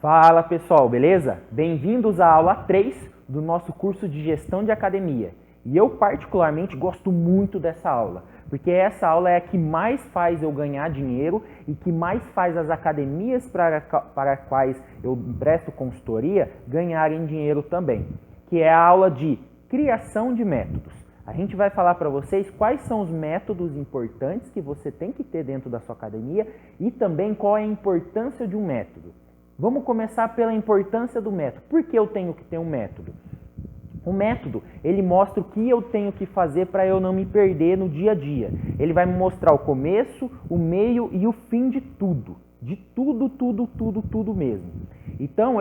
Fala pessoal, beleza? Bem-vindos à aula 3 do nosso curso de Gestão de Academia. E eu particularmente gosto muito dessa aula, porque essa aula é a que mais faz eu ganhar dinheiro e que mais faz as academias para as quais eu presto consultoria ganharem dinheiro também, que é a aula de criação de métodos. A gente vai falar para vocês quais são os métodos importantes que você tem que ter dentro da sua academia e também qual é a importância de um método. Vamos começar pela importância do método. Por que eu tenho que ter um método? O método, ele mostra o que eu tenho que fazer para eu não me perder no dia a dia. Ele vai me mostrar o começo, o meio e o fim de tudo. De tudo mesmo. Então,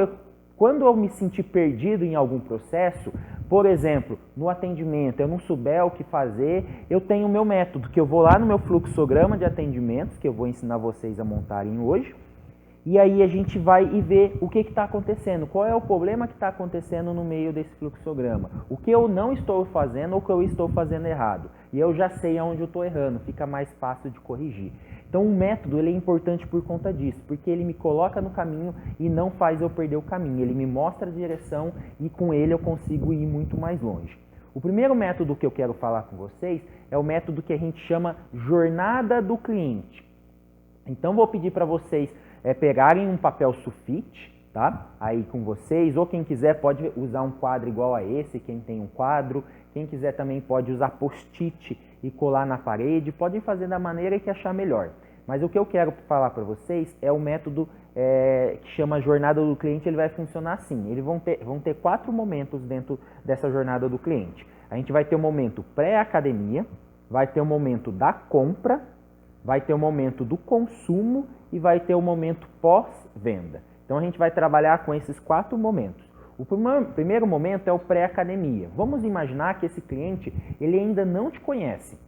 quando eu me sentir perdido em algum processo, por exemplo, no atendimento, eu não souber o que fazer, eu tenho o meu método, que eu vou lá no meu fluxograma de atendimentos, que eu vou ensinar vocês a montarem hoje, e aí a gente vai e ver o que está acontecendo, qual é o problema que está acontecendo no meio desse fluxograma, o que eu não estou fazendo ou o que eu estou fazendo errado. E eu já sei aonde eu estou errando, fica mais fácil de corrigir. Então o método ele é importante por conta disso, porque ele me coloca no caminho e não faz eu perder o caminho. Ele me mostra a direção e com ele eu consigo ir muito mais longe. O primeiro método que eu quero falar com vocês é o método que a gente chama jornada do cliente. Então vou pedir para vocês pegarem um papel sulfite, tá? Aí com vocês, ou quem quiser pode usar um quadro igual a esse, quem tem um quadro, quem quiser também pode usar post-it e colar na parede, podem fazer da maneira que achar melhor. Mas o que eu quero falar para vocês é o método que chama jornada do cliente, ele vai funcionar assim, eles vão ter 4 momentos dentro dessa jornada do cliente. A gente vai ter o momento pré-academia, vai ter o momento da compra, vai ter o momento do consumo e vai ter o momento pós-venda. Então a gente vai trabalhar com esses 4 momentos. O primeiro momento é o pré-academia. Vamos imaginar que esse cliente ele ainda não te conhece.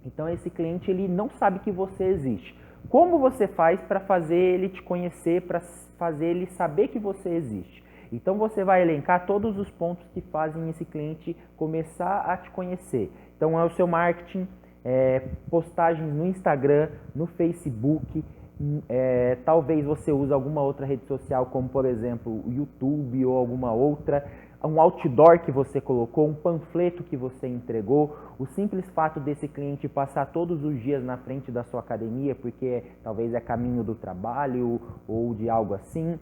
Então esse cliente ele não sabe que você existe. Como você faz para fazer ele te conhecer, para fazer ele saber que você existe? Então você vai elencar todos os pontos que fazem esse cliente começar a te conhecer. Então é o seu marketing, postagens no Instagram, no Facebook, talvez você use alguma outra rede social, como por exemplo o YouTube ou alguma outra, um outdoor que você colocou, um panfleto que você entregou, o simples fato desse cliente passar todos os dias na frente da sua academia, porque talvez é caminho do trabalho ou de algo assim,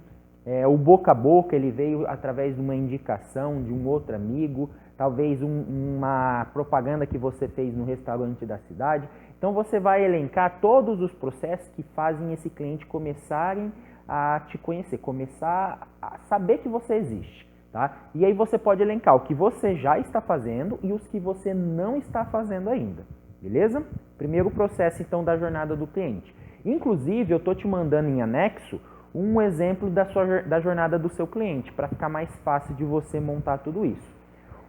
o boca a boca, ele veio através de uma indicação de um outro amigo, talvez uma propaganda que você fez no restaurante da cidade. Então você vai elencar todos os processos que fazem esse cliente começarem a te conhecer, começar a saber que você existe. Tá? E aí você pode elencar o que você já está fazendo e os que você não está fazendo ainda. Beleza? Primeiro processo então da jornada do cliente. Inclusive eu estou te mandando em anexo um exemplo da jornada do seu cliente, para ficar mais fácil de você montar tudo isso.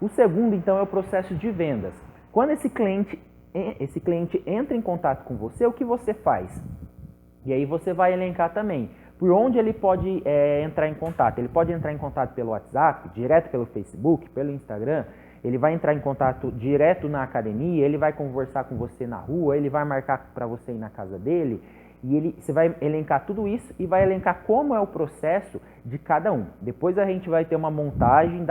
O segundo, então, é o processo de vendas. Quando esse cliente entra em contato com você, o que você faz? E aí você vai elencar também por onde ele pode entrar em contato. Ele pode entrar em contato pelo WhatsApp, direto pelo Facebook, pelo Instagram. Ele vai entrar em contato direto na academia, ele vai conversar com você na rua, ele vai marcar para você ir na casa dele. E você vai elencar tudo isso e vai elencar como é o processo de cada um. Depois a gente vai ter uma montagem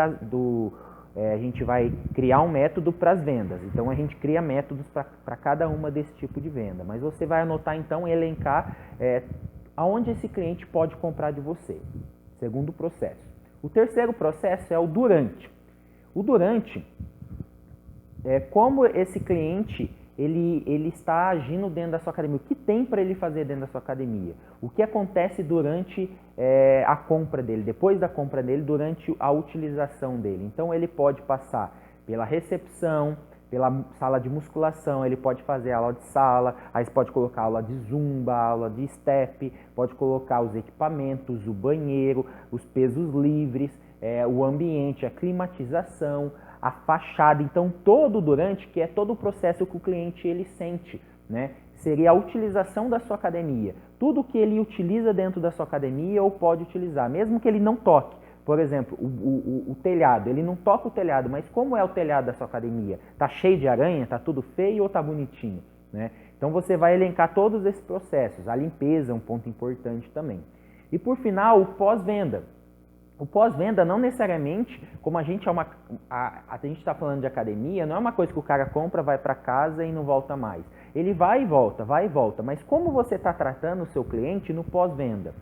a gente vai criar um método para as vendas. Então a gente cria métodos para cada uma desse tipo de venda. Mas você vai anotar então e elencar aonde esse cliente pode comprar de você. Segundo processo. O terceiro processo é o durante. O durante é como esse cliente ele está agindo dentro da sua academia. O que tem para ele fazer dentro da sua academia? O que acontece durante a compra dele, depois da compra dele, durante a utilização dele. Então ele pode passar pela recepção, pela sala de musculação, ele pode fazer aula de sala, aí você pode colocar aula de zumba, aula de step, pode colocar os equipamentos, o banheiro, os pesos livres, o ambiente, a climatização, a fachada. Então todo durante, que é todo o processo que o cliente ele sente, né? Seria a utilização da sua academia. Tudo que ele utiliza dentro da sua academia ou pode utilizar, mesmo que ele não toque. Por exemplo, o telhado, ele não toca o telhado, mas como é o telhado da sua academia? Está cheio de aranha, está tudo feio ou está bonitinho? Né? Então você vai elencar todos esses processos. A limpeza é um ponto importante também. E por final, o pós-venda. O pós-venda não necessariamente, como a gente está falando de academia, não é uma coisa que o cara compra, vai para casa e não volta mais. Ele vai e volta, mas como você está tratando o seu cliente no pós-venda?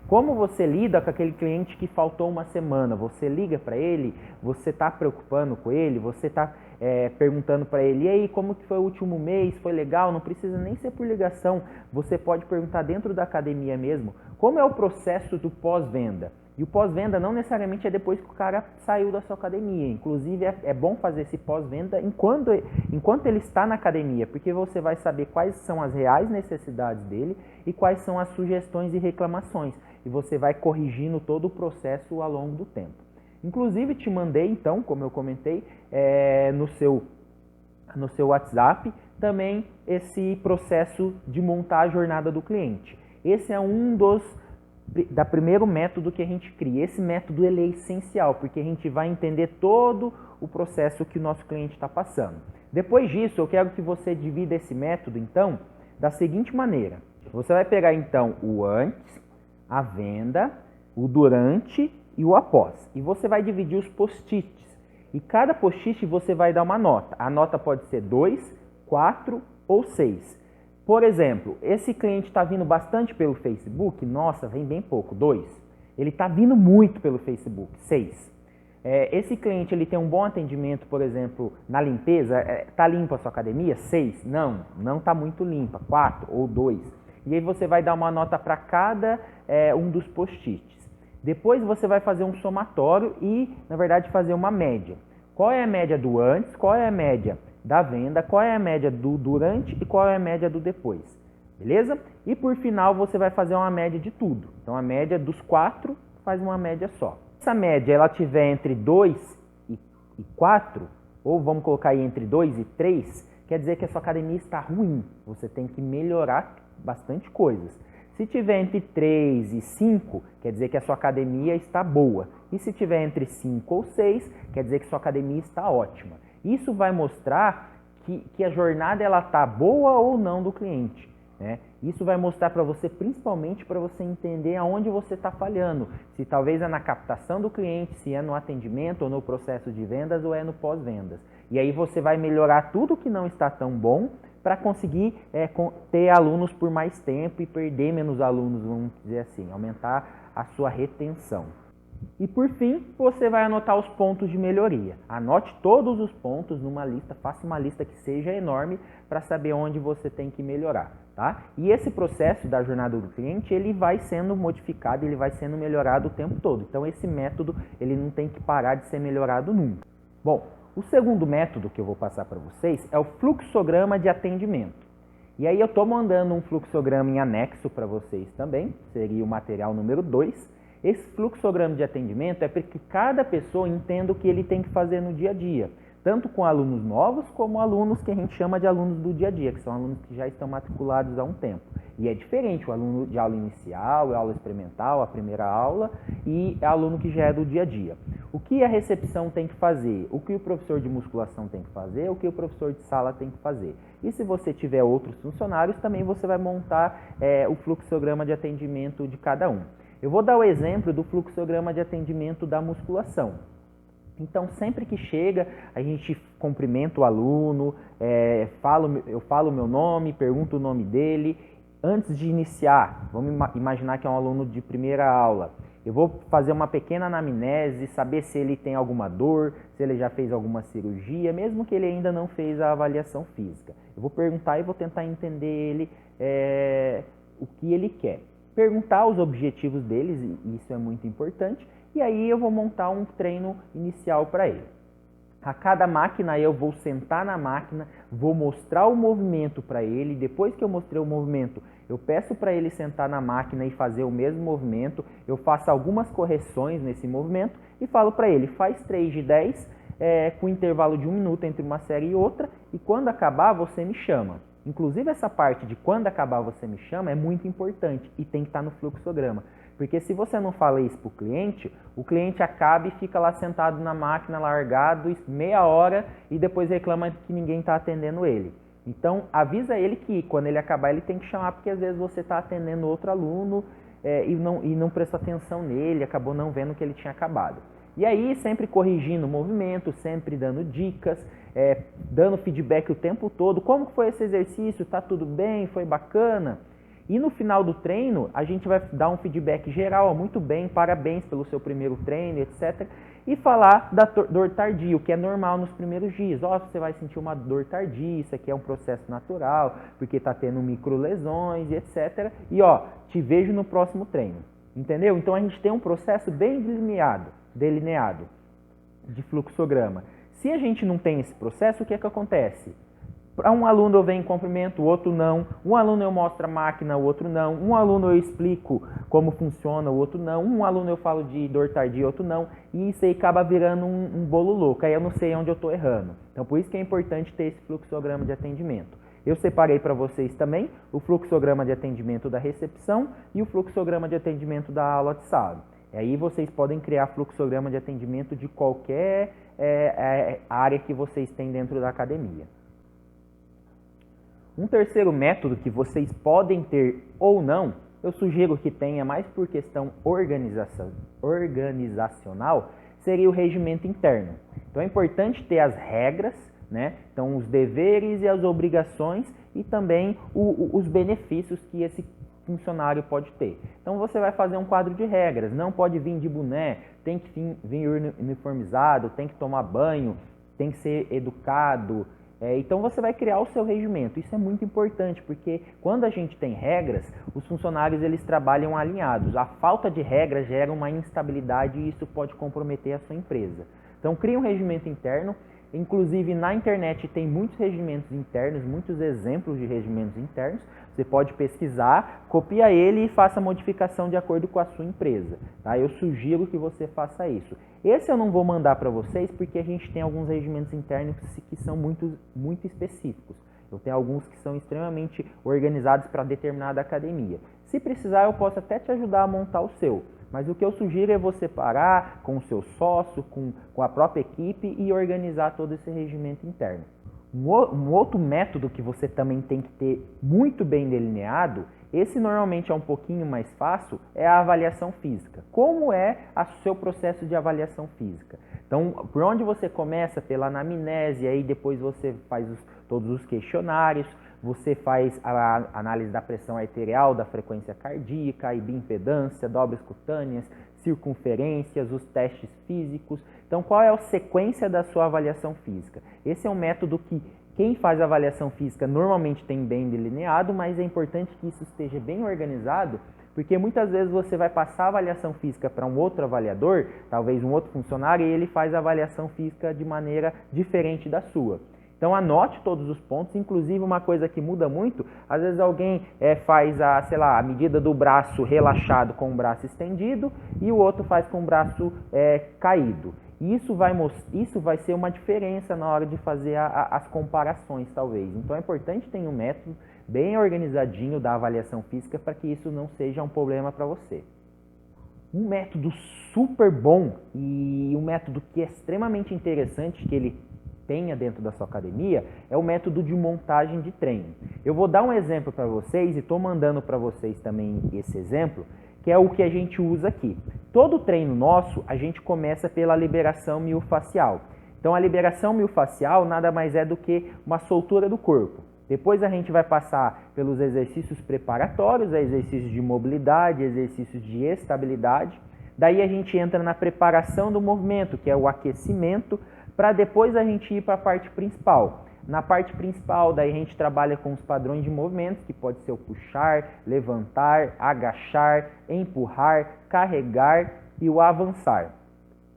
Como você lida com aquele cliente que faltou uma semana? Você liga para ele, você está preocupando com ele, você está perguntando para ele, e aí, como que foi o último mês? Foi legal? Não precisa nem ser por ligação, você pode perguntar dentro da academia mesmo, como é o processo do pós-venda? E o pós-venda não necessariamente é depois que o cara saiu da sua academia. Inclusive, é bom fazer esse pós-venda enquanto ele está na academia, porque você vai saber quais são as reais necessidades dele e quais são as sugestões e reclamações. E você vai corrigindo todo o processo ao longo do tempo. Inclusive, te mandei, então, como eu comentei, no seu WhatsApp, também esse processo de montar a jornada do cliente. Esse é da primeiro método que a gente cria. Esse método ele é essencial, porque a gente vai entender todo o processo que o nosso cliente está passando. Depois disso, eu quero que você divida esse método, então, da seguinte maneira. Você vai pegar, então, o antes, a venda, o durante e o após. E você vai dividir os post-its. E cada post-it você vai dar uma nota. A nota pode ser 2, 4 ou 6. Por exemplo, esse cliente está vindo bastante pelo Facebook, nossa, vem bem pouco, 2. Ele está vindo muito pelo Facebook, 6. Esse cliente ele tem um bom atendimento, por exemplo, na limpeza, está limpa a sua academia? 6. Não está muito limpa, 4 ou 2. E aí você vai dar uma nota para cada um dos post-its. Depois você vai fazer um somatório e, na verdade, fazer uma média. Qual é a média do antes, qual é a média da venda, qual é a média do durante e qual é a média do depois, beleza? E por final você vai fazer uma média de tudo. Então a média dos 4 faz uma média só. Se essa média ela tiver entre 2 e 4, ou vamos colocar aí entre 2 e 3, quer dizer que a sua academia está ruim. Você tem que melhorar bastante coisas. Se tiver entre 3 e 5, quer dizer que a sua academia está boa. E se tiver entre 5 ou 6, quer dizer que sua academia está ótima. Isso vai mostrar que a jornada ela está boa ou não do cliente, né? Isso vai mostrar para você, principalmente para você entender aonde você está falhando. Se talvez é na captação do cliente, se é no atendimento ou no processo de vendas ou é no pós-vendas. E aí você vai melhorar tudo que não está tão bom para conseguir ter alunos por mais tempo e perder menos alunos, vamos dizer assim, aumentar a sua retenção. E por fim, você vai anotar os pontos de melhoria. Anote todos os pontos numa lista, faça uma lista que seja enorme para saber onde você tem que melhorar, tá? E esse processo da jornada do cliente, ele vai sendo modificado, ele vai sendo melhorado o tempo todo. Então esse método, ele não tem que parar de ser melhorado nunca. Bom, o segundo método que eu vou passar para vocês é o fluxograma de atendimento. E aí eu estou mandando um fluxograma em anexo para vocês também, seria o material número 2. Esse fluxograma de atendimento é para que cada pessoa entenda o que ele tem que fazer no dia a dia, tanto com alunos novos como alunos que a gente chama de alunos do dia a dia, que são alunos que já estão matriculados há um tempo. E é diferente o aluno de aula inicial, aula experimental, a primeira aula, e aluno que já é do dia a dia. O que a recepção tem que fazer, o que o professor de musculação tem que fazer, o que o professor de sala tem que fazer. E se você tiver outros funcionários, também você vai montar o fluxograma de atendimento de cada um. Eu vou dar o exemplo do fluxograma de atendimento da musculação. Então, sempre que chega, a gente cumprimenta o aluno, eu falo o meu nome, pergunto o nome dele. Antes de iniciar, vamos imaginar que é um aluno de primeira aula. Eu vou fazer uma pequena anamnese, saber se ele tem alguma dor, se ele já fez alguma cirurgia, mesmo que ele ainda não fez a avaliação física. Eu vou perguntar e vou tentar entender ele o que ele quer. Perguntar os objetivos deles, e isso é muito importante, e aí eu vou montar um treino inicial para ele. A cada máquina eu vou sentar na máquina, vou mostrar o movimento para ele, depois que eu mostrei o movimento, eu peço para ele sentar na máquina e fazer o mesmo movimento, eu faço algumas correções nesse movimento e falo para ele, faz 3 de 10, com intervalo de 1 minuto entre uma série e outra, e quando acabar você me chama. Inclusive essa parte de quando acabar você me chama é muito importante e tem que estar no fluxograma. Porque se você não fala isso para o cliente acaba e fica lá sentado na máquina, largado, meia hora e depois reclama que ninguém está atendendo ele. Então avisa ele que quando ele acabar ele tem que chamar, porque às vezes você está atendendo outro aluno e não prestou atenção nele, acabou não vendo que ele tinha acabado. E aí, sempre corrigindo o movimento, sempre dando dicas, dando feedback o tempo todo. Como foi esse exercício? Tá tudo bem? Foi bacana? E no final do treino, a gente vai dar um feedback geral, muito bem, parabéns pelo seu primeiro treino, etc. E falar da dor tardia, o que é normal nos primeiros dias. Você vai sentir uma dor tardia, isso aqui é um processo natural, porque está tendo microlesões, etc. E te vejo no próximo treino, entendeu? Então a gente tem um processo bem delineado de fluxograma. Se a gente não tem esse processo, o que é que acontece? Para um aluno eu venho em cumprimento, o outro não. Um aluno eu mostro a máquina, o outro não. Um aluno eu explico como funciona, o outro não. Um aluno eu falo de dor tardia, o outro não. E isso aí acaba virando um bolo louco. Aí eu não sei onde eu estou errando. Então por isso que é importante ter esse fluxograma de atendimento. Eu separei para vocês também o fluxograma de atendimento da recepção e o fluxograma de atendimento da aula de sala. E aí vocês podem criar fluxograma de atendimento de qualquer área que vocês têm dentro da academia. Um terceiro método que vocês podem ter ou não, eu sugiro que tenha mais por questão organizacional, seria o regimento interno. Então é importante ter as regras, né? Então os deveres e as obrigações e também os benefícios que esse funcionário pode ter. Então você vai fazer um quadro de regras, não pode vir de boné, tem que vir uniformizado, tem que tomar banho, tem que ser educado. Então você vai criar o seu regimento. Isso é muito importante, porque quando a gente tem regras, os funcionários eles trabalham alinhados. A falta de regras gera uma instabilidade e isso pode comprometer a sua empresa. Então crie um regimento interno. Inclusive na internet tem muitos regimentos internos, muitos exemplos de regimentos internos. Você pode pesquisar, copia ele e faça a modificação de acordo com a sua empresa. Tá? Eu sugiro que você faça isso. Esse eu não vou mandar para vocês porque a gente tem alguns regimentos internos que são muito específicos. Eu tenho alguns que são extremamente organizados para determinada academia. Se precisar, eu posso até te ajudar a montar o seu. Mas o que eu sugiro é você parar com o seu sócio, com a própria equipe e organizar todo esse regimento interno. Um outro método que você também tem que ter muito bem delineado, esse normalmente é um pouquinho mais fácil, é a avaliação física. Como é o seu processo de avaliação física? Então, por onde você começa? Pela anamnese, aí depois você faz todos os questionários, você faz a análise da pressão arterial, da frequência cardíaca, a bioimpedância, dobras cutâneas, circunferências, os testes físicos. Então, qual é a sequência da sua avaliação física? Esse é um método que quem faz a avaliação física normalmente tem bem delineado, mas é importante que isso esteja bem organizado, porque muitas vezes você vai passar a avaliação física para um outro avaliador, talvez um outro funcionário, e ele faz a avaliação física de maneira diferente da sua. Então anote todos os pontos, inclusive uma coisa que muda muito, às vezes alguém faz a medida do braço relaxado com o braço estendido e o outro faz com o braço caído. Isso vai ser uma diferença na hora de fazer as comparações, talvez. Então é importante ter um método bem organizadinho da avaliação física para que isso não seja um problema para você. Um método super bom e um método que é extremamente interessante que ele tenha dentro da sua academia é o método de montagem de treino. Eu vou dar um exemplo para vocês e estou mandando para vocês também esse exemplo, que é o que a gente usa aqui. Todo treino nosso, a gente começa pela liberação miofascial. Então a liberação miofascial nada mais é do que uma soltura do corpo. Depois a gente vai passar pelos exercícios preparatórios, exercícios de mobilidade, exercícios de estabilidade. Daí a gente entra na preparação do movimento, que é o aquecimento, para depois a gente ir para a parte principal. Na parte principal, daí a gente trabalha com os padrões de movimentos, que pode ser o puxar, levantar, agachar, empurrar, carregar e o avançar.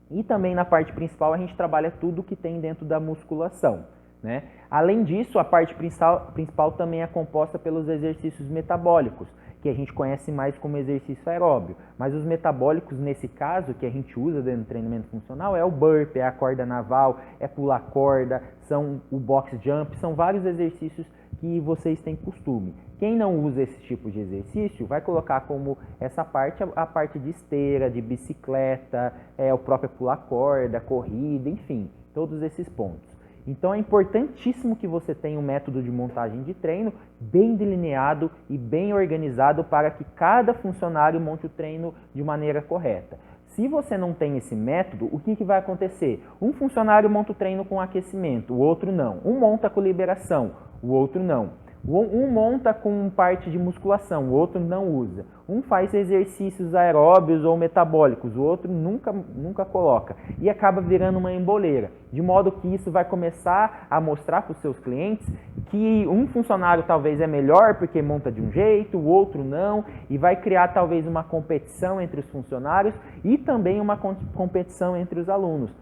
E também na parte principal a gente trabalha tudo que tem dentro da musculação, né? Além disso, a parte principal também é composta pelos exercícios metabólicos, que a gente conhece mais como exercício aeróbio. Mas os metabólicos, nesse caso, que a gente usa dentro do treinamento funcional, é o burpee, é a corda naval, é pular corda, são o box jump, são vários exercícios que vocês têm costume. Quem não usa esse tipo de exercício vai colocar como essa parte a parte de esteira, de bicicleta, o próprio pular corda, corrida, enfim, todos esses pontos. Então é importantíssimo que você tenha um método de montagem de treino bem delineado e bem organizado para que cada funcionário monte o treino de maneira correta. Se você não tem esse método, o que vai acontecer? Um funcionário monta o treino com aquecimento, o outro não. Um monta com liberação, o outro não. Um monta com parte de musculação, o outro não usa. Um faz exercícios aeróbios ou metabólicos, o outro nunca coloca. E acaba virando uma emboleira. De modo que isso vai começar a mostrar para os seus clientes que um funcionário talvez é melhor porque monta de um jeito, o outro não. E vai criar talvez uma competição entre os funcionários e também uma competição entre os alunos.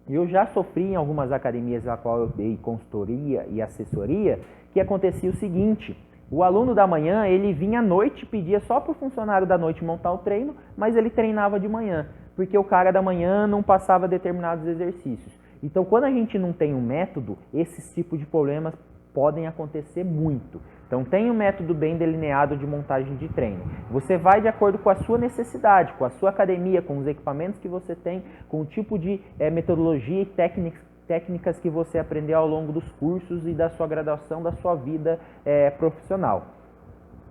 Eu já sofri em algumas academias na qual eu dei consultoria e assessoria, que acontecia o seguinte: o aluno da manhã, ele vinha à noite, pedia só para o funcionário da noite montar o treino, mas ele treinava de manhã, porque o cara da manhã não passava determinados exercícios. Então, quando a gente não tem um método, esses tipos de problemas podem acontecer muito. Então, tem um método bem delineado de montagem de treino. Você vai de acordo com a sua necessidade, com a sua academia, com os equipamentos que você tem, com o tipo de metodologia e técnicas que você aprendeu ao longo dos cursos e da sua graduação, da sua vida profissional.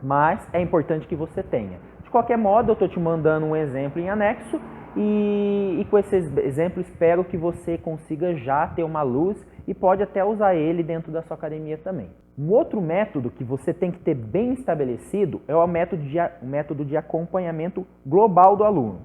Mas é importante que você tenha. De qualquer modo, eu estou te mandando um exemplo em anexo e com esse exemplo espero que você consiga já ter uma luz e pode até usar ele dentro da sua academia também. Um outro método que você tem que ter bem estabelecido é o método de acompanhamento global do aluno.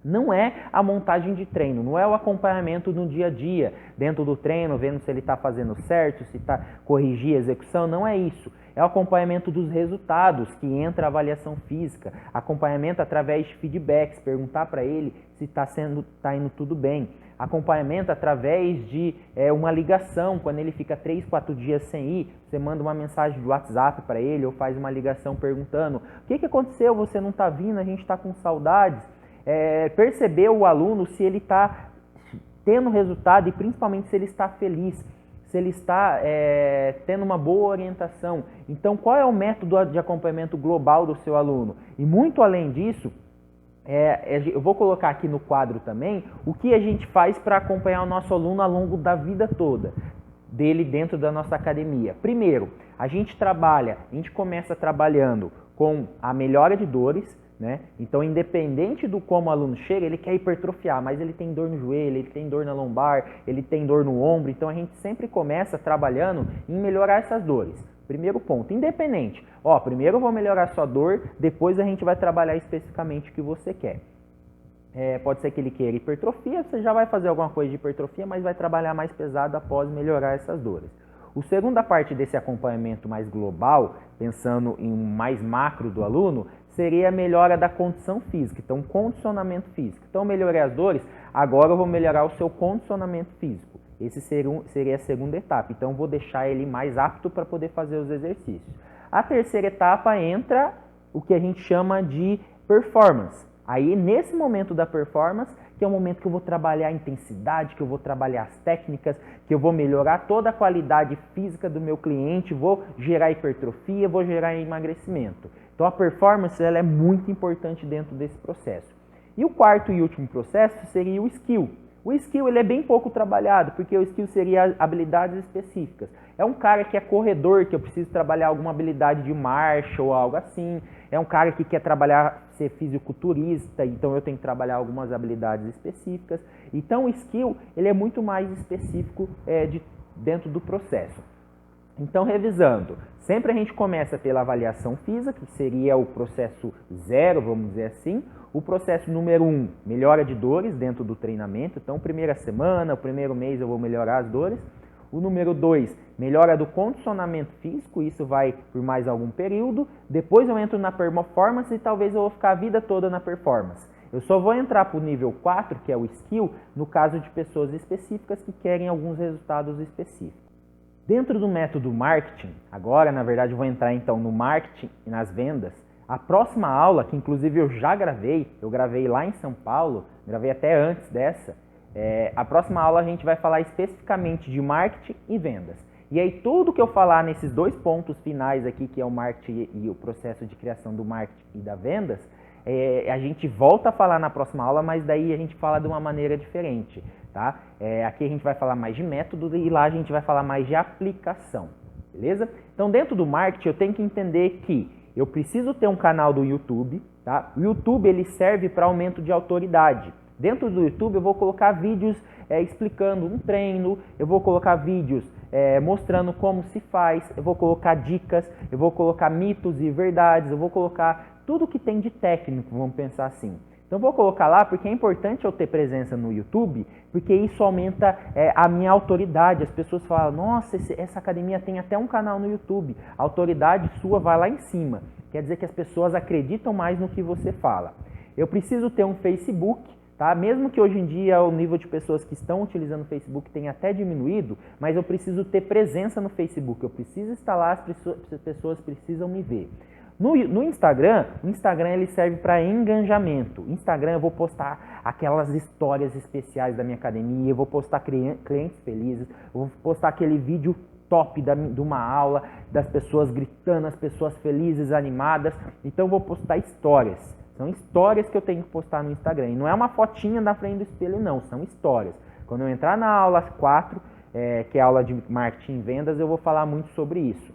Não é a montagem de treino, não é o acompanhamento no dia a dia, dentro do treino, vendo se ele está fazendo certo, se está corrigir a execução, não é isso. É o acompanhamento dos resultados, que entra a avaliação física, acompanhamento através de feedbacks, perguntar para ele se está indo tudo bem. Acompanhamento através de uma ligação, quando ele fica 3, 4 dias sem ir, você manda uma mensagem de WhatsApp para ele ou faz uma ligação perguntando: o que aconteceu, você não está vindo, a gente está com saudades. Perceber o aluno se ele está tendo resultado e principalmente se ele está feliz, se ele está tendo uma boa orientação. Então, qual é o método de acompanhamento global do seu aluno? E muito além disso, eu vou colocar aqui no quadro também o que a gente faz para acompanhar o nosso aluno ao longo da vida toda dele dentro da nossa academia. Primeiro, a gente começa trabalhando com a melhora de dores, né? Então, independente do como o aluno chega, ele quer hipertrofiar, mas ele tem dor no joelho, ele tem dor na lombar, ele tem dor no ombro, então a gente sempre começa trabalhando em melhorar essas dores. Primeiro ponto, independente. Primeiro eu vou melhorar a sua dor, depois a gente vai trabalhar especificamente o que você quer. Pode ser que ele queira hipertrofia, você já vai fazer alguma coisa de hipertrofia, mas vai trabalhar mais pesado após melhorar essas dores. A segunda parte desse acompanhamento mais global, pensando em um mais macro do aluno, seria a melhora da condição física, então condicionamento físico. Então, melhorei as dores, agora eu vou melhorar o seu condicionamento físico. Esse seria a segunda etapa, então vou deixar ele mais apto para poder fazer os exercícios. A terceira etapa entra o que a gente chama de performance. Aí, nesse momento da performance, que é o momento que eu vou trabalhar a intensidade, que eu vou trabalhar as técnicas, que eu vou melhorar toda a qualidade física do meu cliente, vou gerar hipertrofia, vou gerar emagrecimento. Então, a performance ela é muito importante dentro desse processo. E o quarto e último processo seria o skill. O skill ele é bem pouco trabalhado, porque o skill seria habilidades específicas. É um cara que é corredor, que eu preciso trabalhar alguma habilidade de marcha ou algo assim. É um cara que quer ser fisiculturista, então eu tenho que trabalhar algumas habilidades específicas. Então o skill ele é muito mais específico dentro do processo. Então, revisando, sempre a gente começa pela avaliação física, que seria o processo 0, vamos dizer assim. O processo número 1, melhora de dores dentro do treinamento. Então, primeira semana, o primeiro mês eu vou melhorar as dores. O número 2, melhora do condicionamento físico, isso vai por mais algum período. Depois eu entro na performance e talvez eu vou ficar a vida toda na performance. Eu só vou entrar para o nível 4, que é o skill, no caso de pessoas específicas que querem alguns resultados específicos. Dentro do método marketing, agora na verdade eu vou entrar então no marketing e nas vendas. A próxima aula, que inclusive eu já gravei, eu gravei lá em São Paulo, gravei até antes dessa, a próxima aula a gente vai falar especificamente de marketing e vendas. E aí tudo que eu falar nesses dois pontos finais aqui, que é o marketing e o processo de criação do marketing e da vendas, a gente volta a falar na próxima aula, mas daí a gente fala de uma maneira diferente, tá? Aqui a gente vai falar mais de método e lá a gente vai falar mais de aplicação, beleza? Então, dentro do marketing, eu tenho que entender que eu preciso ter um canal do YouTube, tá? O YouTube, ele serve para aumento de autoridade. Dentro do YouTube, eu vou colocar vídeos explicando um treino, eu vou colocar vídeos mostrando como se faz, eu vou colocar dicas, eu vou colocar mitos e verdades, eu vou colocar tudo que tem de técnico, vamos pensar assim. Então, vou colocar lá porque é importante eu ter presença no YouTube, porque isso aumenta a minha autoridade. As pessoas falam, nossa, essa academia tem até um canal no YouTube. A autoridade sua vai lá em cima. Quer dizer que as pessoas acreditam mais no que você fala. Eu preciso ter um Facebook, tá? Mesmo que hoje em dia o nível de pessoas que estão utilizando o Facebook tenha até diminuído, mas eu preciso ter presença no Facebook. Eu preciso estar lá, as pessoas precisam me ver. No Instagram, o Instagram ele serve para engajamento. No Instagram eu vou postar aquelas histórias especiais da minha academia, eu vou postar clientes felizes, eu vou postar aquele vídeo top de uma aula, das pessoas gritando, as pessoas felizes, animadas. Então eu vou postar histórias. São histórias que eu tenho que postar no Instagram. E não é uma fotinha na frente do espelho, não. São histórias. Quando eu entrar na aula 4, que é a aula de marketing e vendas, eu vou falar muito sobre isso.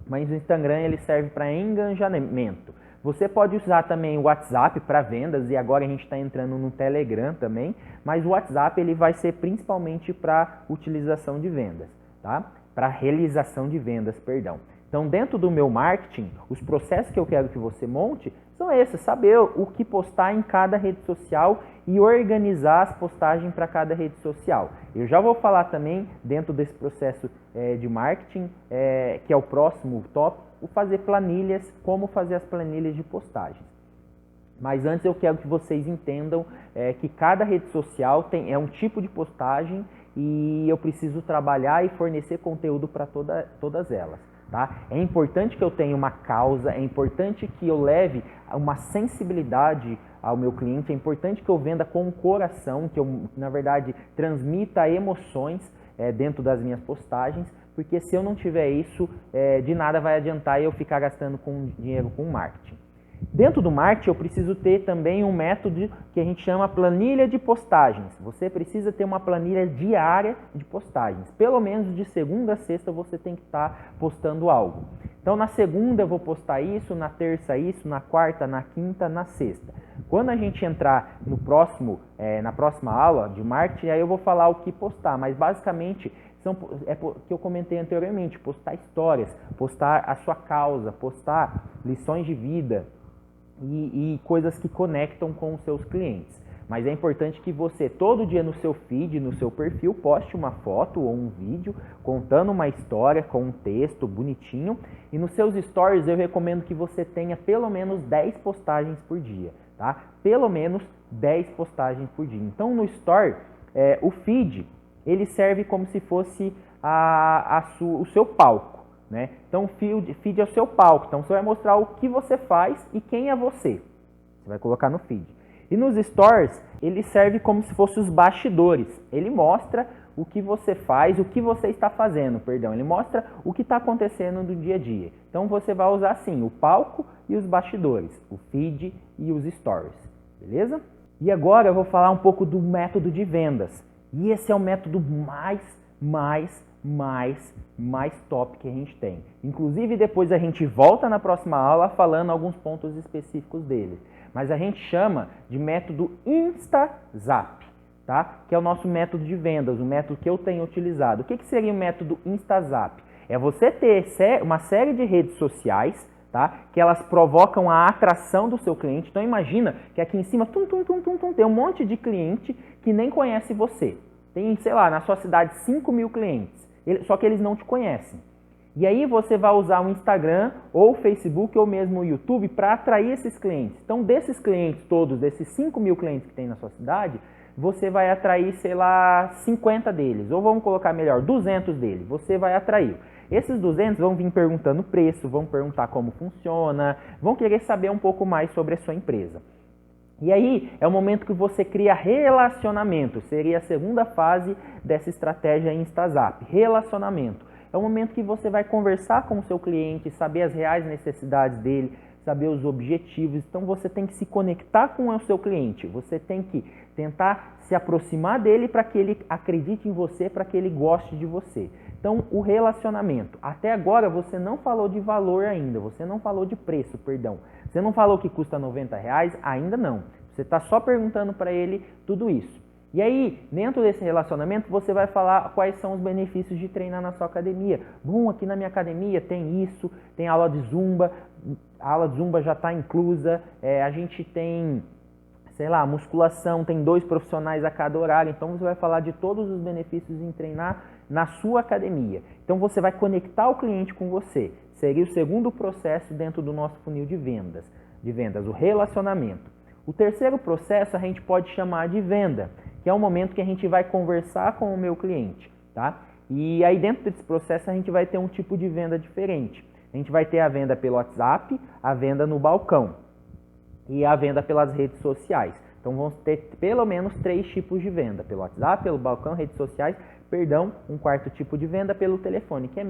Mas o Instagram ele serve para engajamento. Você pode usar também o WhatsApp para vendas e agora a gente está entrando no Telegram também, mas o WhatsApp ele vai ser principalmente para utilização de vendas, tá? Para realização de vendas, perdão. Então, dentro do meu marketing, os processos que eu quero que você monte são esses, saber o que postar em cada rede social e organizar as postagens para cada rede social. Eu já vou falar também, dentro desse processo de marketing, que é o próximo tópico, o fazer planilhas, como fazer as planilhas de postagens. Mas antes eu quero que vocês entendam que cada rede social é um tipo de postagem e eu preciso trabalhar e fornecer conteúdo para todas elas. Tá? É importante que eu tenha uma causa, é importante que eu leve uma sensibilidade ao meu cliente, é importante que eu venda com o coração, que eu, na verdade, transmita emoções dentro das minhas postagens, porque se eu não tiver isso, de nada vai adiantar eu ficar gastando dinheiro com marketing. Dentro do marketing, eu preciso ter também um método que a gente chama planilha de postagens. Você precisa ter uma planilha diária de postagens. Pelo menos de segunda a sexta você tem que estar postando algo. Então, na segunda eu vou postar isso, na terça isso, na quarta, na quinta, na sexta. Quando a gente entrar no na próxima aula de marketing, aí eu vou falar o que postar, mas basicamente é o que eu comentei anteriormente, postar histórias, postar a sua causa, postar lições de vida, e coisas que conectam com os seus clientes. Mas é importante que você, todo dia no seu feed, no seu perfil, poste uma foto ou um vídeo contando uma história com um texto bonitinho. E nos seus stories eu recomendo que você tenha pelo menos 10 postagens por dia, tá? Pelo menos 10 postagens por dia. Então no story, o feed, ele serve como se fosse o seu palco. Né? Então, o feed é o seu palco. Então, você vai mostrar o que você faz e quem é você. Você vai colocar no feed. E nos stories, ele serve como se fosse os bastidores. Ele mostra o que você faz, o que você está fazendo, perdão. Ele mostra o que está acontecendo no dia a dia. Então, você vai usar assim, o palco e os bastidores, o feed e os stories. Beleza? E agora eu vou falar um pouco do método de vendas. E esse é o método mais top que a gente tem. Inclusive, depois a gente volta na próxima aula falando alguns pontos específicos dele. Mas a gente chama de método InstaZap, tá? Que é o nosso método de vendas, o método que eu tenho utilizado. O que seria o método InstaZap? É você ter uma série de redes sociais, tá? Que elas provocam a atração do seu cliente. Então, imagina que aqui em cima tem um monte de cliente que nem conhece você. Tem, sei lá, na sua cidade 5.000 clientes. Só que eles não te conhecem. E aí você vai usar o Instagram, ou o Facebook, ou mesmo o YouTube para atrair esses clientes. Então, desses clientes todos, desses 5.000 clientes que tem na sua cidade, você vai atrair, sei lá, 50 deles. Ou vamos colocar melhor, 200 deles. Você vai atrair. Esses 200 vão vir perguntando preço, vão perguntar como funciona, vão querer saber um pouco mais sobre a sua empresa. E aí é o momento que você cria relacionamento, seria a segunda fase dessa estratégia InstaZap, relacionamento. É o momento que você vai conversar com o seu cliente, saber as reais necessidades dele, saber os objetivos. Então você tem que se conectar com o seu cliente, você tem que tentar se aproximar dele para que ele acredite em você, para que ele goste de você. Então o relacionamento, até agora você não falou de valor ainda, você não falou de preço, perdão. Você não falou que custa R$90, ainda não. Você está só perguntando para ele tudo isso. E aí, dentro desse relacionamento, você vai falar quais são os benefícios de treinar na sua academia. Bom, aqui na minha academia tem isso, tem aula de Zumba, a aula de Zumba já está inclusa, a gente tem, sei lá, musculação, tem 2 profissionais a cada horário, então você vai falar de todos os benefícios em treinar na sua academia. Então você vai conectar o cliente com você. Seria o segundo processo dentro do nosso funil de vendas, o relacionamento. O terceiro processo a gente pode chamar de venda, que é o momento que a gente vai conversar com o meu cliente, tá? E aí dentro desse processo a gente vai ter um tipo de venda diferente. A gente vai ter a venda pelo WhatsApp, a venda no balcão e a venda pelas redes sociais. Então vamos ter pelo menos 3 tipos de venda, pelo WhatsApp, pelo balcão, redes sociais, um quarto tipo de venda pelo telefone, que é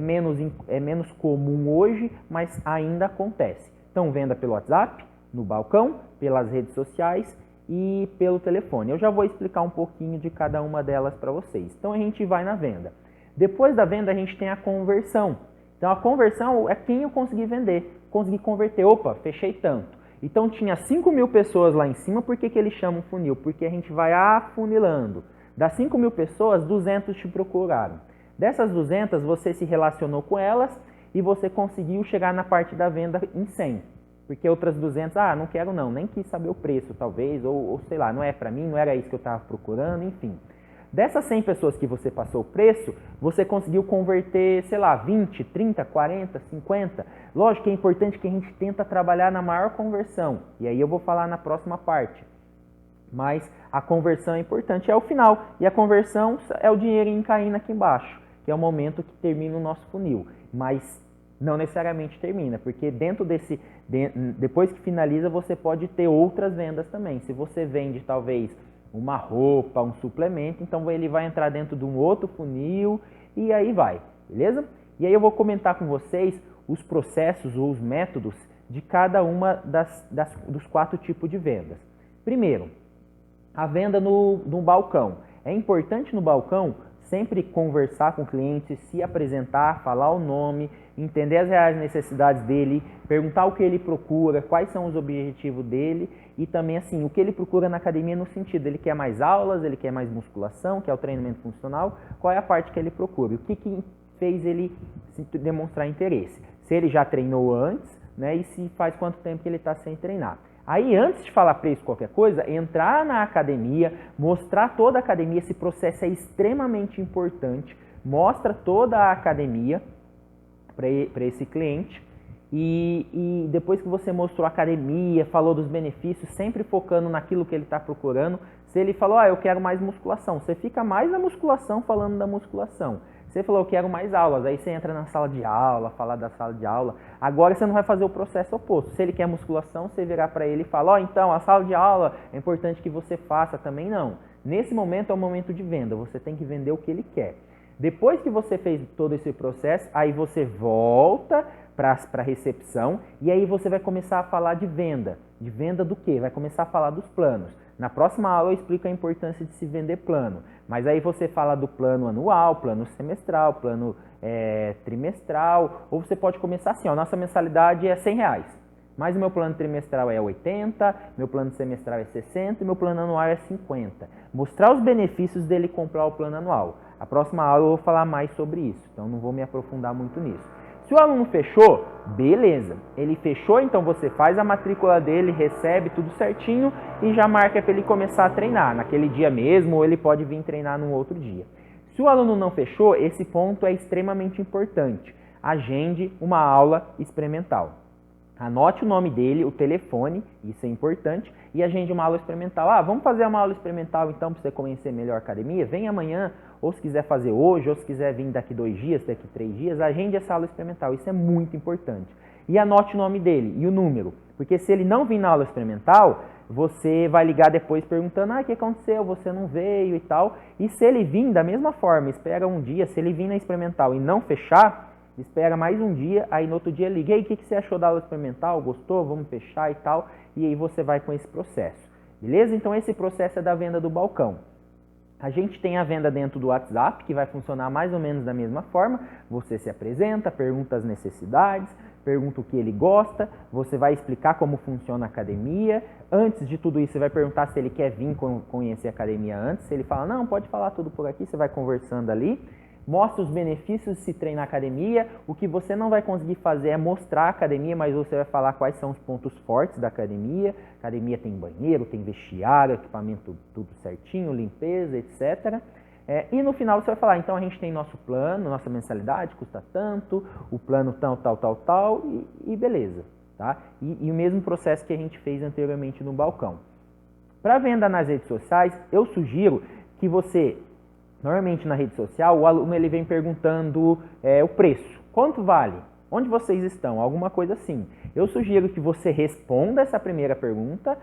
menos comum hoje, mas ainda acontece. Então venda pelo WhatsApp, no balcão, pelas redes sociais e pelo telefone. Eu já vou explicar um pouquinho de cada uma delas para vocês. Então a gente vai na venda. Depois da venda a gente tem a conversão. Então a conversão é quem eu consegui vender, consegui converter. Opa, fechei tanto. Então tinha 5.000 pessoas lá em cima, por que eles chamam funil? Porque a gente vai afunilando. Das 5.000 pessoas, 200 te procuraram. Dessas 200, você se relacionou com elas e você conseguiu chegar na parte da venda em 100. Porque outras 200, não quero não, nem quis saber o preço talvez, ou sei lá, não é para mim, não era isso que eu estava procurando, enfim. Dessas 100 pessoas que você passou o preço, você conseguiu converter, sei lá, 20, 30, 40, 50. Lógico que é importante que a gente tenta trabalhar na maior conversão, e aí eu vou falar na próxima parte. Mas a conversão é importante, é o final, e a conversão é o dinheirinho caindo aqui embaixo, que é o momento que termina o nosso funil. Mas não necessariamente termina, porque depois que finaliza, você pode ter outras vendas também. Se você vende talvez uma roupa, um suplemento, então ele vai entrar dentro de um outro funil e aí vai, beleza? E aí eu vou comentar com vocês os processos ou os métodos de cada uma dos 4 tipos de vendas. Primeiro, a venda no balcão. É importante no balcão sempre conversar com o cliente, se apresentar, falar o nome, entender as reais necessidades dele, perguntar o que ele procura, quais são os objetivos dele e também assim, o que ele procura na academia no sentido, ele quer mais aulas, ele quer mais musculação, que é o treinamento funcional, qual é a parte que ele procura, o que fez ele demonstrar interesse, se ele já treinou antes, né, e se faz quanto tempo que ele está sem treinar. Aí, antes de falar preço, qualquer coisa, entrar na academia, mostrar toda a academia, esse processo é extremamente importante, mostra toda a academia para esse cliente e depois que você mostrou a academia, falou dos benefícios, sempre focando naquilo que ele está procurando, se ele falou, eu quero mais musculação, você fica mais na musculação falando da musculação. Você falou, eu quero mais aulas, aí você entra na sala de aula, falar da sala de aula. Agora você não vai fazer o processo oposto. Se ele quer musculação, você virar para ele e falar, então, a sala de aula é importante que você faça também, não. Nesse momento é o momento de venda, você tem que vender o que ele quer. Depois que você fez todo esse processo, aí você volta para a recepção e aí você vai começar a falar de venda. De venda do quê? Vai começar a falar dos planos. Na próxima aula eu explico a importância de se vender plano, mas aí você fala do plano anual, plano semestral, plano trimestral, ou você pode começar assim, nossa mensalidade é R$100, mas o meu plano trimestral é 80, meu plano semestral é 60 e meu plano anual é 50. Mostrar os benefícios dele comprar o plano anual. A próxima aula eu vou falar mais sobre isso, então não vou me aprofundar muito nisso. Se o aluno fechou, beleza. Ele fechou, então você faz a matrícula dele, recebe tudo certinho e já marca para ele começar a treinar naquele dia mesmo ou ele pode vir treinar num outro dia. Se o aluno não fechou, esse ponto é extremamente importante. Agende uma aula experimental. Anote o nome dele, o telefone, isso é importante, e agende uma aula experimental. Vamos fazer uma aula experimental então para você conhecer melhor a academia? Vem amanhã, ou se quiser fazer hoje, ou se quiser vir daqui 2 dias, daqui 3 dias, agende essa aula experimental, isso é muito importante. E anote o nome dele e o número, porque se ele não vir na aula experimental, você vai ligar depois perguntando, o que aconteceu, você não veio e tal. E se ele vir da mesma forma, espera um dia, se ele vir na experimental e não fechar, espera mais um dia, aí no outro dia liga, e aí, o que você achou da aula experimental? Gostou? Vamos fechar e tal, e aí você vai com esse processo, beleza? Então esse processo é da venda do balcão. A gente tem a venda dentro do WhatsApp, que vai funcionar mais ou menos da mesma forma. Você se apresenta, pergunta as necessidades, pergunta o que ele gosta, você vai explicar como funciona a academia. Antes de tudo isso, você vai perguntar se ele quer vir conhecer a academia antes. Se ele fala, não, pode falar tudo por aqui, você vai conversando ali. Mostra os benefícios de se treinar na academia. O que você não vai conseguir fazer é mostrar a academia, mas você vai falar quais são os pontos fortes da academia. A academia tem banheiro, tem vestiário, equipamento tudo certinho, limpeza, etc. E no final você vai falar, então a gente tem nosso plano, nossa mensalidade custa tanto, o plano tal, e beleza. Tá? E o mesmo processo que a gente fez anteriormente no balcão. Para venda nas redes sociais, eu sugiro que você... Normalmente na rede social, o aluno ele vem perguntando o preço. Quanto vale? Onde vocês estão? Alguma coisa assim. Eu sugiro que você responda essa primeira pergunta.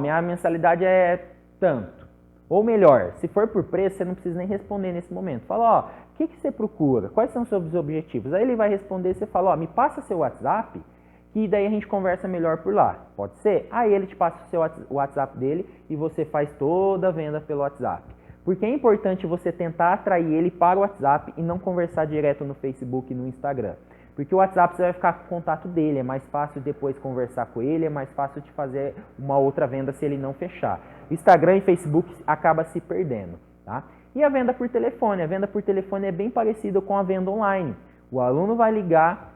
Minha mensalidade é tanto. Ou melhor, se for por preço, você não precisa nem responder nesse momento. Fala, o que você procura? Quais são os seus objetivos? Aí ele vai responder e você fala, me passa seu WhatsApp, que daí a gente conversa melhor por lá. Pode ser? Aí ele te passa o WhatsApp dele e você faz toda a venda pelo WhatsApp. Porque é importante você tentar atrair ele para o WhatsApp e não conversar direto no Facebook e no Instagram. Porque o WhatsApp você vai ficar com o contato dele, é mais fácil depois conversar com ele, é mais fácil de fazer uma outra venda se ele não fechar. Instagram e Facebook acaba se perdendo, tá? E a venda por telefone? A venda por telefone é bem parecida com a venda online. O aluno vai ligar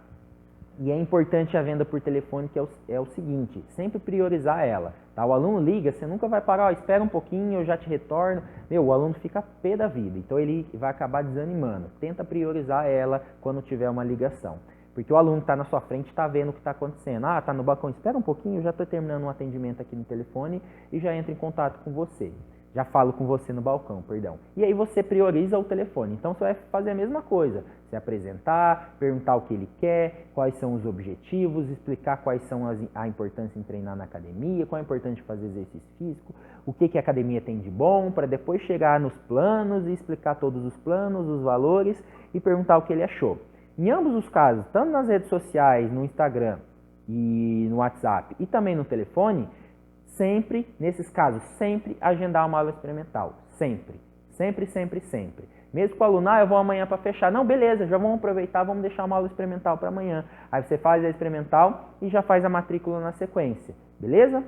e é importante a venda por telefone, que é o seguinte, sempre priorizar ela. Tá? O aluno liga, você nunca vai parar, espera um pouquinho, eu já te retorno. O aluno fica pé da vida, então ele vai acabar desanimando. Tenta priorizar ela quando tiver uma ligação. Porque o aluno que está na sua frente está vendo o que está acontecendo. Está no balcão, espera um pouquinho, eu já estou terminando um atendimento aqui no telefone e já entro em contato com você. Já falo com você no balcão, perdão. E aí você prioriza o telefone. Então você vai fazer a mesma coisa. Se apresentar, perguntar o que ele quer, quais são os objetivos, explicar quais são a importância em treinar na academia, qual é a importância de fazer exercício físico, o que a academia tem de bom, para depois chegar nos planos e explicar todos os planos, os valores e perguntar o que ele achou. Em ambos os casos, tanto nas redes sociais, no Instagram e no WhatsApp e também no telefone, sempre, nesses casos, sempre agendar uma aula experimental. Sempre. Sempre, sempre, sempre. Mesmo com o aluno, eu vou amanhã para fechar. Não, beleza, já vamos aproveitar, vamos deixar uma aula experimental para amanhã. Aí você faz a experimental e já faz a matrícula na sequência. Beleza?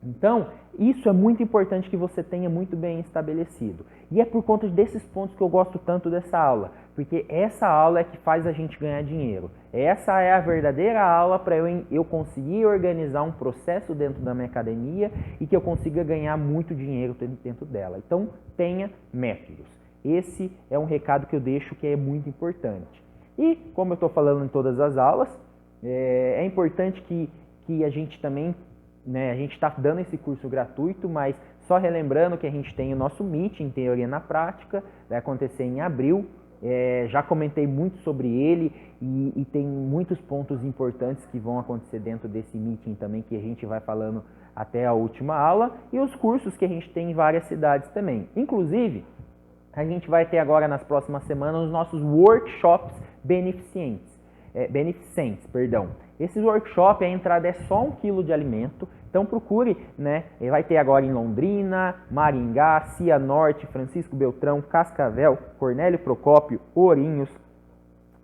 Então, isso é muito importante que você tenha muito bem estabelecido. E é por conta desses pontos que eu gosto tanto dessa aula. Porque essa aula é que faz a gente ganhar dinheiro. Essa é a verdadeira aula para eu conseguir organizar um processo dentro da minha academia e que eu consiga ganhar muito dinheiro dentro dela. Então, tenha métodos. Esse é um recado que eu deixo que é muito importante. E, como eu estou falando em todas as aulas, é importante que a gente também... a gente está dando esse curso gratuito, mas só relembrando que a gente tem o nosso Meet em Teoria na Prática, vai acontecer em abril. Já comentei muito sobre ele e tem muitos pontos importantes que vão acontecer dentro desse meeting também, que a gente vai falando até a última aula, e os cursos que a gente tem em várias cidades também. Inclusive, a gente vai ter agora nas próximas semanas os nossos workshops beneficentes. Esses workshops, a entrada é só 1 kg de alimento, então procure, vai ter agora em Londrina, Maringá, Cianorte, Francisco Beltrão, Cascavel, Cornélio Procópio, Ourinhos,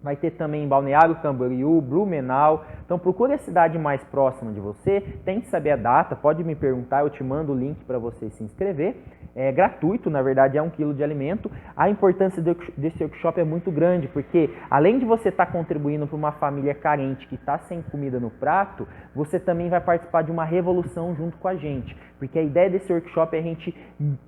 vai ter também em Balneário Camboriú, Blumenau, então procure a cidade mais próxima de você, tem que saber a data, pode me perguntar, eu te mando o link para você se inscrever. É gratuito, na verdade é 1 kg de alimento. A importância desse workshop é muito grande, porque além de você estar contribuindo para uma família carente que está sem comida no prato, você também vai participar de uma revolução junto com a gente. Porque a ideia desse workshop é a gente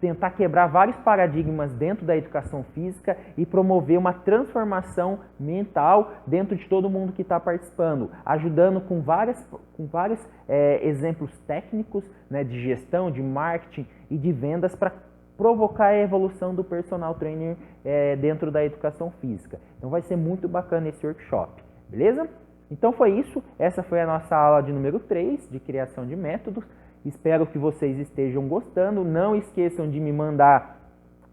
tentar quebrar vários paradigmas dentro da educação física e promover uma transformação mental dentro de todo mundo que está participando, ajudando com vários exemplos técnicos, de gestão, de marketing e de vendas para provocar a evolução do personal trainer dentro da educação física. Então vai ser muito bacana esse workshop, beleza? Então foi isso, essa foi a nossa aula de número 3 de criação de métodos. Espero que vocês estejam gostando, não esqueçam de me mandar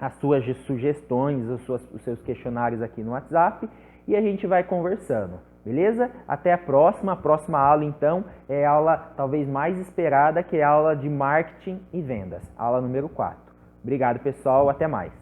as suas sugestões, os seus questionários aqui no WhatsApp e a gente vai conversando, beleza? Até a próxima. A próxima aula, então, é a aula talvez mais esperada, que é a aula de marketing e vendas, aula número 4. Obrigado, pessoal. Até mais.